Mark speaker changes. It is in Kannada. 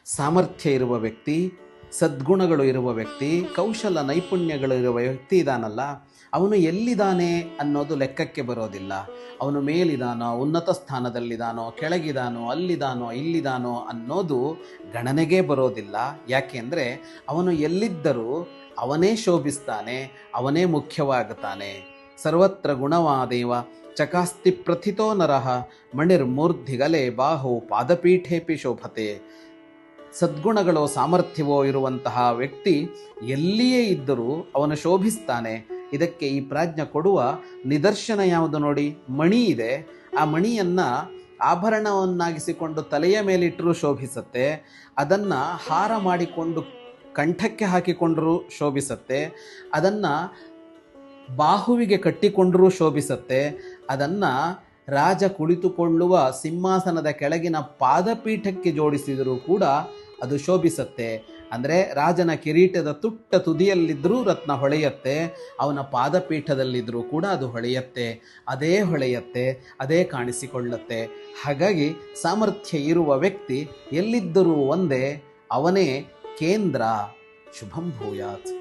Speaker 1: ಸಾಮರ್ಥ್ಯ ಇರುವ ವ್ಯಕ್ತಿ, ಸದ್ಗುಣಗಳು ಇರುವ ವ್ಯಕ್ತಿ, ಕೌಶಲ ನೈಪುಣ್ಯಗಳು ಇರುವ ವ್ಯಕ್ತಿ ಇದಾನಲ್ಲ, ಅವನು ಎಲ್ಲಿದ್ದಾನೆ ಅನ್ನೋದು ಲೆಕ್ಕಕ್ಕೆ ಬರೋದಿಲ್ಲ. ಅವನು ಮೇಲಿದಾನೋ, ಉನ್ನತ ಸ್ಥಾನದಲ್ಲಿದ್ದಾನೋ, ಕೆಳಗಿದಾನೋ, ಅಲ್ಲಿದ್ದಾನೋ, ಇಲ್ಲಿದ್ದಾನೋ ಅನ್ನೋದು ಗಣನೆಗೆ ಬರೋದಿಲ್ಲ. ಯಾಕೆಂದರೆ ಅವನು ಎಲ್ಲಿದ್ದರೂ ಅವನೇ ಶೋಭಿಸ್ತಾನೆ, ಅವನೇ ಮುಖ್ಯವಾಗುತ್ತಾನೆ. ಸರ್ವತ್ರ ಗುಣವಾದೇವ ಚಕಾಸ್ತಿ ಪ್ರಥಿತೋ ನರಃ ಮಣಿರ್ಮೂರ್ಧಿಗಲೆ ಬಾಹು ಪಾದಪೀಠೇಪಿ ಶೋಭತೆ. ಸದ್ಗುಣಗಳೋ ಸಾಮರ್ಥ್ಯವೋ ಇರುವಂತಹ ವ್ಯಕ್ತಿ ಎಲ್ಲಿಯೇ ಇದ್ದರೂ ಅವನು ಶೋಭಿಸ್ತಾನೆ. ಇದಕ್ಕೆ ಈ ಪ್ರಾಜ್ಞ ಕೊಡುವ ನಿದರ್ಶನ ಯಾವುದು ನೋಡಿ. ಮಣಿ ಇದೆ, ಆ ಮಣಿಯನ್ನು ಆಭರಣವನ್ನಾಗಿಸಿಕೊಂಡು ತಲೆಯ ಮೇಲಿಟ್ಟರೂ ಶೋಭಿಸುತ್ತೆ, ಅದನ್ನು ಹಾರ ಮಾಡಿಕೊಂಡು ಕಂಠಕ್ಕೆ ಹಾಕಿಕೊಂಡರೂ ಶೋಭಿಸುತ್ತೆ, ಅದನ್ನು ಬಾಹುವಿಗೆ ಕಟ್ಟಿಕೊಂಡರೂ ಶೋಭಿಸುತ್ತೆ, ಅದನ್ನು ರಾಜ ಕುಳಿತುಕೊಳ್ಳುವ ಸಿಂಹಾಸನದ ಕೆಳಗಿನ ಪಾದಪೀಠಕ್ಕೆ ಜೋಡಿಸಿದರೂ ಕೂಡ ಅದು ಶೋಭಿಸುತ್ತೆ. ಅಂದರೆ ರಾಜನ ಕಿರೀಟದ ತುಟ್ಟ ತುದಿಯಲ್ಲಿದ್ದರೂ ರತ್ನ ಹೊಳೆಯುತ್ತೆ, ಅವನ ಪಾದಪೀಠದಲ್ಲಿದ್ದರೂ ಕೂಡ ಅದು ಹೊಳೆಯುತ್ತೆ, ಅದೇ ಹೊಳೆಯುತ್ತೆ, ಅದೇ ಕಾಣಿಸಿಕೊಳ್ಳುತ್ತೆ. ಹಾಗಾಗಿ ಸಾಮರ್ಥ್ಯ ಇರುವ ವ್ಯಕ್ತಿ ಎಲ್ಲಿದ್ದರೂ ಒಂದೇ, ಅವನೇ ಕೇಂದ್ರ. ಶುಭಂ ಭೂಯಾತ್.